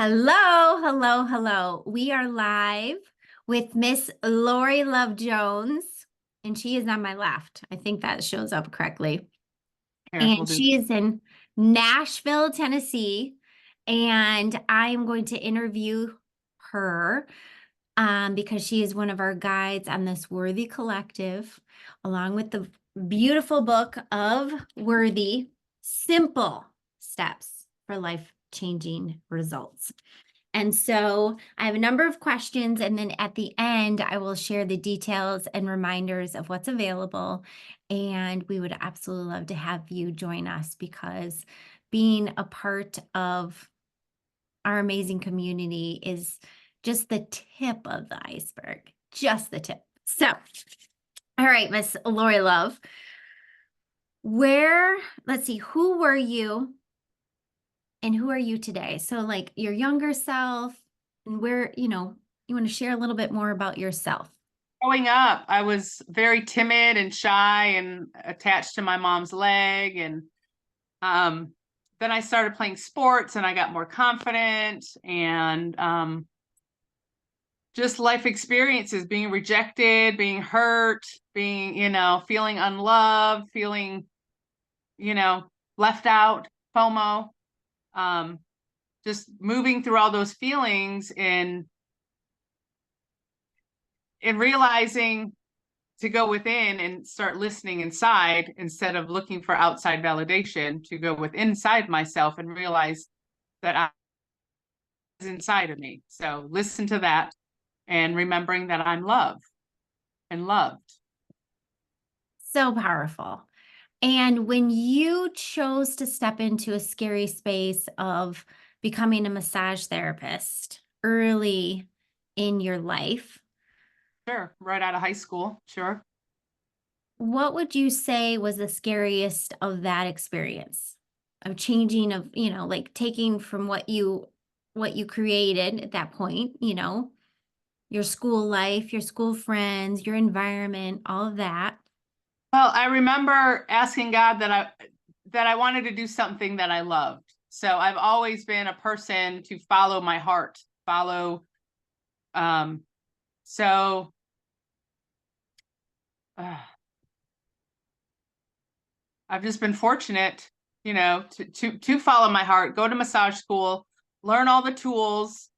Hello, hello, hello. We are live with Miss Lori Love Jones, and she is on my left. I think that shows up correctly. Here, we'll And do. she is in Nashville, Tennessee, and I am going to interview her because she is one of our guides on this Worthy Collective, along with the beautiful book of Worthy Simple Steps for Life-Changing Results. And so I have a number of questions, and then at the end, I will share the details and reminders of what's available. And we would absolutely love to have you join us because being a part of our amazing community is just the tip of the iceberg, just the tip. So, all right, Miss Lori Love, let's see, who were you and who are you today? So like your younger self and where, you want to share a little bit more about yourself. Growing up, I was very timid and shy and attached to my mom's leg. And um, then I started playing sports and I got more confident and just life experiences, being rejected, being hurt, being, feeling unloved, feeling, left out, FOMO, um, just moving through all those feelings and realizing to go within and start listening inside instead of looking for outside validation, to go with inside myself and realize that I is inside of me. So listen to that and remembering that I'm loved and loved. So powerful. And when you chose to step into a scary space of becoming a massage therapist early in your life, Sure. Right out of high school. Sure. what would you say was the scariest of that experience of changing of, like taking from what you created at that point, your school life, your school friends, your environment, all of that. Well, I remember asking God that I wanted to do something that I loved. So I've always been a person to follow my heart, follow um so uh, I've just been fortunate, to follow my heart, go to massage school, learn all the tools,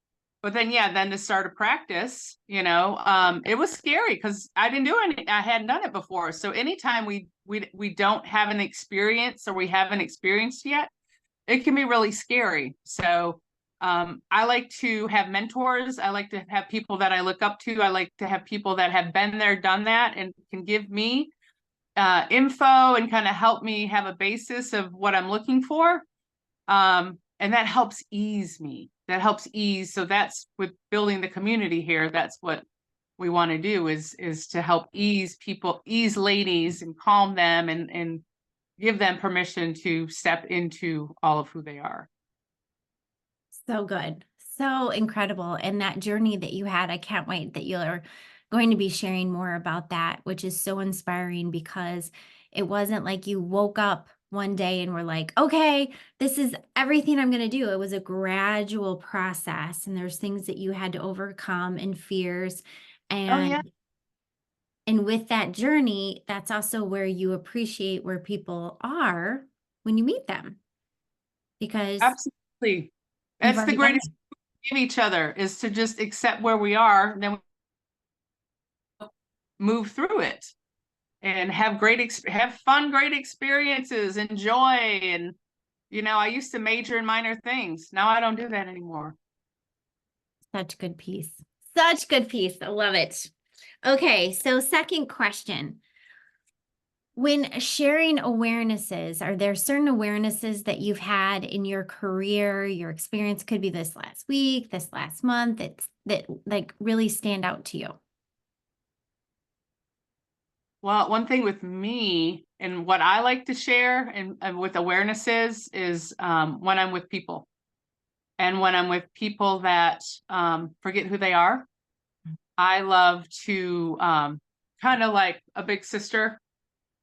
but then to start a practice, it was scary because I hadn't done it before. So anytime we don't have an experience or we haven't experienced yet, it can be really scary. So I like to have mentors. I like to have people that I look up to. I like to have people that have been there, done that, and can give me info and kind of help me have a basis of what I'm looking for. And that helps ease me. That helps ease. So that's with building the community here. That's what we want to do is to help ease people, ease ladies and calm them and give them permission to step into all of who they are. So good. So incredible. And that journey that you had, I can't wait that you're going to be sharing more about that, which is so inspiring because it wasn't like you woke up one day and were like, okay, this is everything I'm going to do. It was a gradual process, and there's things that you had to overcome and fears. Oh yeah, And with that journey, that's also where you appreciate where people are when you meet them because absolutely. you've That's the already been greatest we give each other, is to just accept where we are, and then move through it and have fun, great experiences, enjoy. And I used to major in minor things. Now I don't do that anymore. there. Such good piece. Such good piece. I love it. Okay, so second question. When sharing awarenesses, are there certain awarenesses that you've had in your career, your experience could be this last week, this last month, that like really stand out to you? Well, one thing with me and what I like to share and with awarenesses is when I'm with people, and when I'm with people that forget who they are. I love to kind of like a big sister,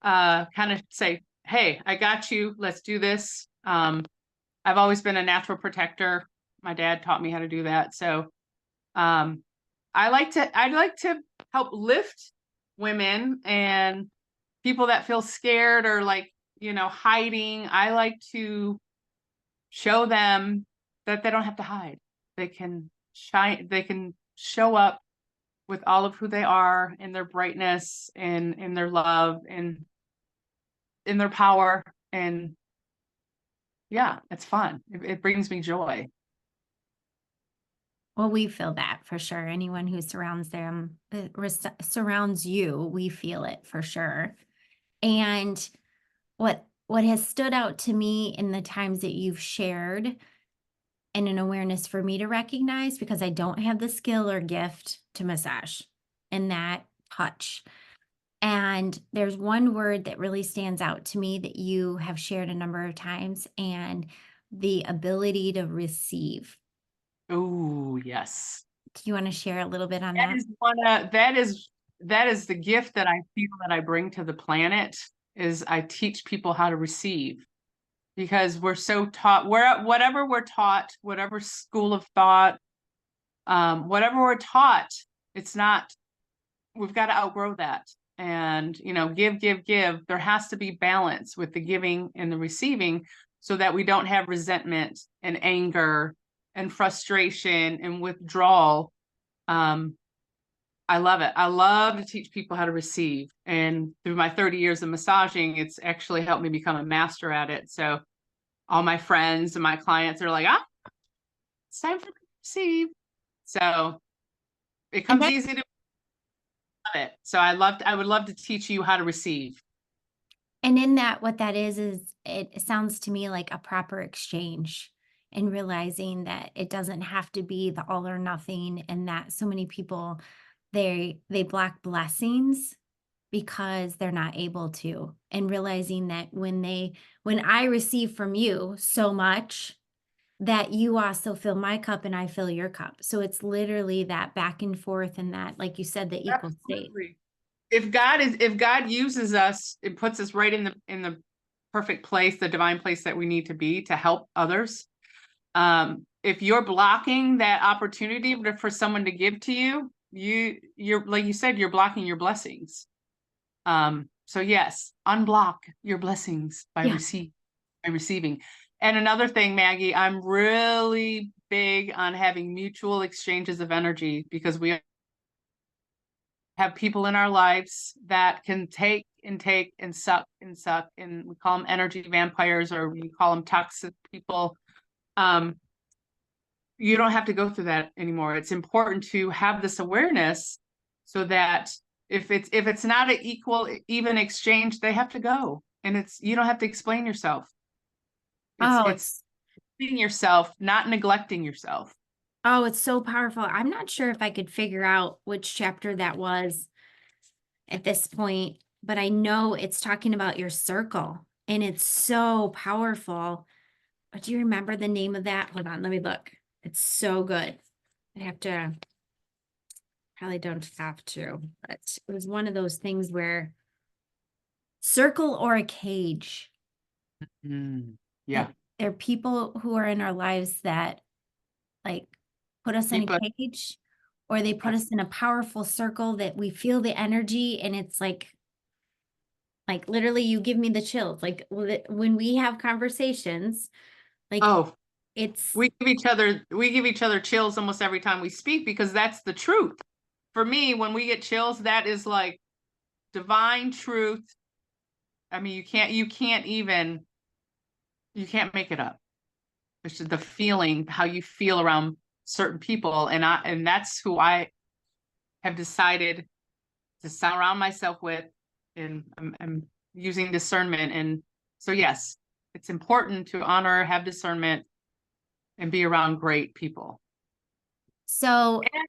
kind of say, hey, I got you. Let's do this. I've always been a natural protector. My dad taught me how to do that. So, I'd like to help lift women and people that feel scared or like, hiding. I like to show them that they don't have to hide. They can shine, they can show up with all of who they are in their brightness and in their love and in their power. And yeah, it's fun. It brings me joy. Well, we feel that for sure. Anyone who surrounds them, surrounds you, we feel it for sure. And what has stood out to me in the times that you've shared, and an awareness for me to recognize, because I don't have the skill or gift to massage and that touch. And there's one word that really stands out to me that you have shared a number of times, and the ability to receive. Oh, yes. Do you want to share a little bit on That that? is that is the gift that I feel that I bring to the planet is I teach people how to receive, because we're so taught, whatever we're taught, whatever school of thought, whatever we're taught, it's not, we've got to outgrow that. And, give. There has to be balance with the giving and the receiving so that we don't have resentment and anger and frustration and withdrawal. I love it. I love to teach people how to receive. And through my 30 years of massaging, it's actually helped me become a master at it. So all my friends and my clients are like, it's time for me to receive. So it And comes easy to love it. So I would love to teach you how to receive. And in that, what that is it sounds to me like a proper exchange, and realizing that it doesn't have to be the all or nothing, and that so many people, they block blessings because they're not able to, and realizing that when I receive from you so much, that you also fill my cup and I fill your cup. So it's literally that back and forth, and that, like you said, the equal state. Absolutely. If God uses us, it puts us right in the perfect place, the divine place that we need to be to help others. If you're blocking that opportunity for someone to give to you, you're like you said, you're blocking your blessings. So yes, unblock your blessings by Yeah. receiving. And another thing, Maggie, I'm really big on having mutual exchanges of energy, because we have people in our lives that can take and suck, and we call them energy vampires, or we call them toxic people. You don't have to go through that anymore. It's important to have this awareness so that if it's not an even exchange, they have to go. And you don't have to explain yourself. It's being yourself, not neglecting yourself. Oh, it's so powerful. I'm not sure if I could figure out which chapter that was at this point, but I know it's talking about your circle, and it's so powerful. But do you remember the name of that? Hold on, let me look. It's so good. Probably don't have to, but it was one of those things where circle or a cage. Yeah. There are people who are in our lives that like put us in a cage, or they put us in a powerful circle that we feel the energy, and it's like literally you give me the chills. Like when we have conversations, like it's we give each other chills almost every time we speak, because that's the truth. For me, when we get chills, that is like divine truth. I mean, you can't make it up. It's just the feeling, how you feel around certain people. And that's who I have decided to surround myself with. And I'm using discernment. And so, yes, it's important to honor, have discernment, and be around great people. so And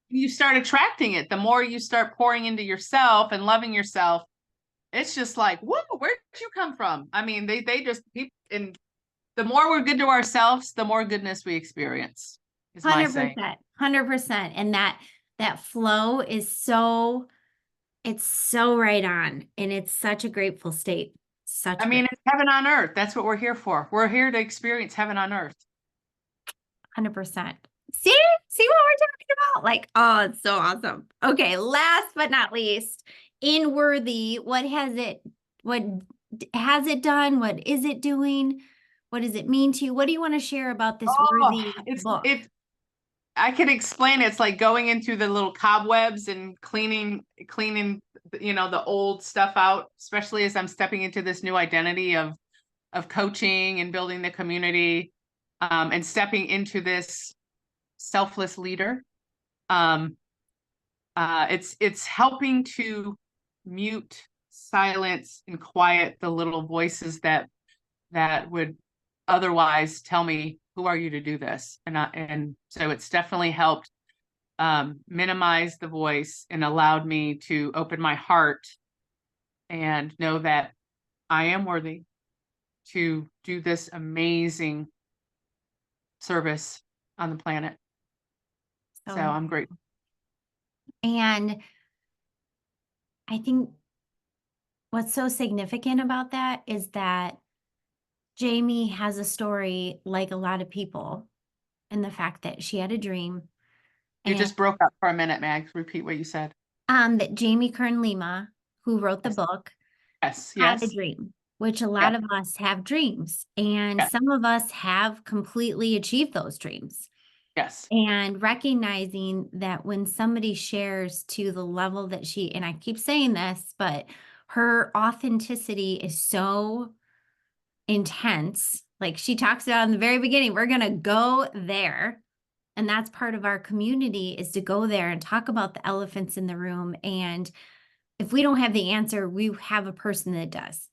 you start attracting it. The more you start pouring into yourself and loving yourself, it's just like, whoa, where did you come from? I mean, they just people, and the more we're good to ourselves, the more goodness we experience. Is my saying. 100%. And that flow is it's so right on, and it's such a grateful state. I mean, it's heaven on earth. That's what we're here for. We're here to experience heaven on earth. 100%. See? See what we're talking about? Like, oh, it's so awesome. Okay, last but not least, in Worthy, what has it done? What is it doing? What does it mean to you? What do you want to share about this Oh, Worthy it's book? it. I can explain. It's like going into the little cobwebs and cleaning, the old stuff out, especially as I'm stepping into this new identity of coaching and building the community, and stepping into this selfless leader. It's helping to mute, silence, and quiet the little voices that would otherwise tell me, who are you to do this? And so it's definitely helped minimize the voice and allowed me to open my heart and know that I am worthy to do this amazing service on the planet. So So, I'm grateful. and I think what's so significant about that is that Jamie has a story like a lot of people, and the fact that she had a dream. You And just broke up for a minute, Mags. Repeat what you said. that Jamie Kern Lima, who wrote the Yes, book, yes, had a yes, dream, which a lot yes, of us have dreams, and yes, some of us have completely achieved those dreams. yes. And recognizing that when somebody shares to the level that she, and I keep saying this, but her authenticity is so intense. Like she talks about in the very beginning, we're going to go there. And that's part of our community, is to go there and talk about the elephants in the room. And if we don't have the answer, we have a person that does,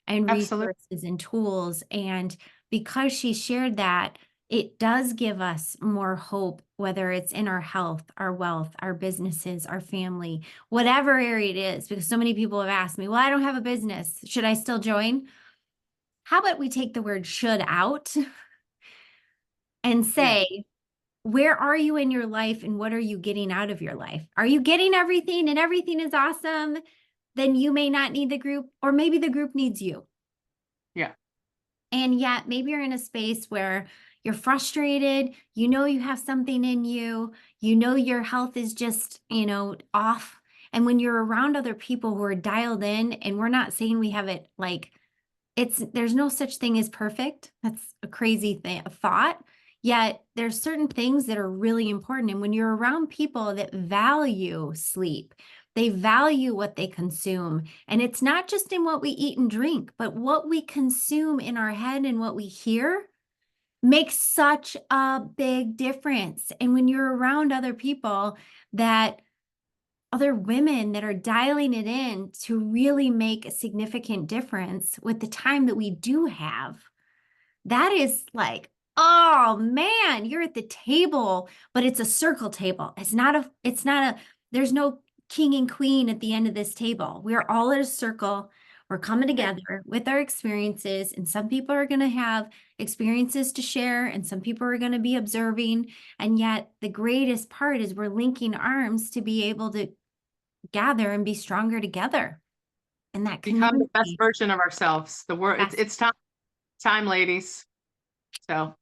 and Absolutely. resources and tools. And because she shared that, it does give us more hope, whether it's in our health, our wealth, our businesses, our family, whatever area it is. Because so many people have asked me, well, I don't have a business. Should I still join? How about we take the word should out and Yeah. say, where are you in your life and what are you getting out of your life? Are you getting everything and everything is awesome? Then you may not need the group, or maybe the group needs you. Yeah. And yet maybe you're in a space where you're frustrated, you have something in you, your health is just, off. And when you're around other people who are dialed in, and we're not saying we have it like there's no such thing as perfect. That's a crazy thought. Yet there's certain things that are really important. And when you're around people that value sleep, they value what they consume. And it's not just in what we eat and drink, but what we consume in our head and what we hear makes such a big difference. And when you're around other women that are dialing it in to really make a significant difference with the time that we do have, that is like, oh man, you're at the table, but it's a circle table. There's no king and queen at the end of this table. We're all at a circle. We're coming together with our experiences, and some people are going to have experiences to share, and some people are going to be observing. And yet the greatest part is we're linking arms to be able to gather and be stronger together in that Become the best community. version of ourselves. The world, Yes. it's time, ladies. So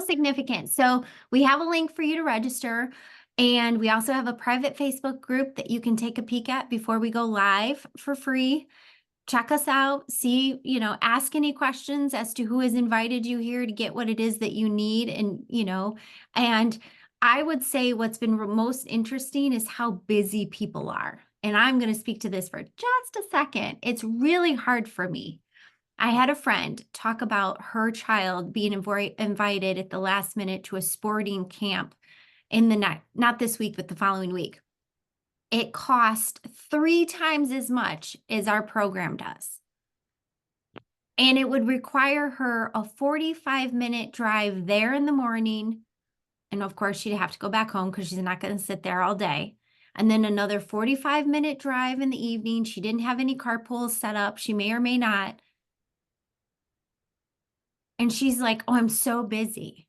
Significant. So we have a link for you to register. And we also have a private Facebook group that you can take a peek at before we go live for free. Check us out, see, ask any questions as to who has invited you here to get what it is that you need. And I would say what's been most interesting is how busy people are. And I'm going to speak to this for just a second. It's really hard for me. I had a friend talk about her child being invited at the last minute to a sporting camp in not this week, but the following week. It cost 3 times as much as our program does. And it would require her a 45-minute drive there in the morning. And of course, she'd have to go back home because she's not going to sit there all day. And then another 45-minute drive in the evening. She didn't have any carpools set up. She may or may not. And she's like, oh, I'm so busy.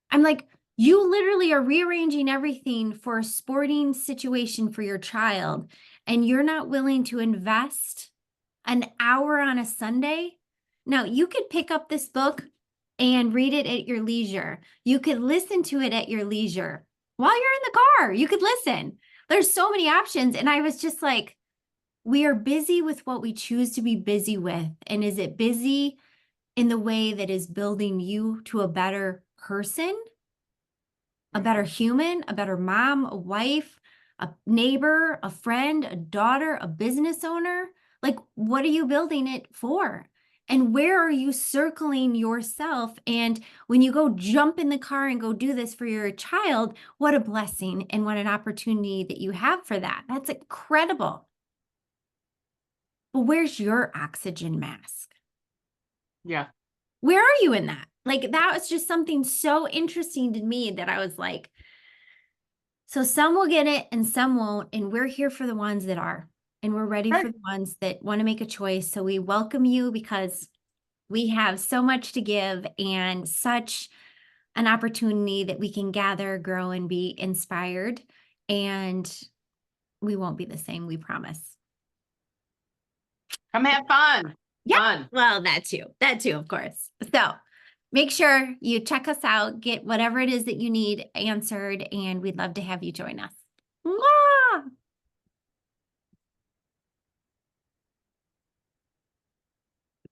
I'm like, you literally are rearranging everything for a sporting situation for your child, and you're not willing to invest an hour on a Sunday. Now, you could pick up this book and read it at your leisure. You could listen to it at your leisure while you're in the car. You could listen. There's so many options. And I was just like, we are busy with what we choose to be busy with. And is it busy in the way that is building you to a better person, a better human, a better mom, a wife, a neighbor, a friend, a daughter, a business owner? Like, what are you building it for? And where are you circling yourself? And when you go jump in the car and go do this for your child, what a blessing and what an opportunity that you have for that. That's incredible. But where's your oxygen mask? Yeah. Where are you in that? Like, that was just something so interesting to me that I was like, so some will get it and some won't. And we're here for the ones that are. And we're ready Right. for the ones that want to make a choice. So we welcome you because we have so much to give and such an opportunity that we can gather, grow, and be inspired. And we won't be the same, we promise. Come have fun. Yeah. Fun. Well, that too, of course. So make sure you check us out, get whatever it is that you need answered, and we'd love to have you join us. Mwah!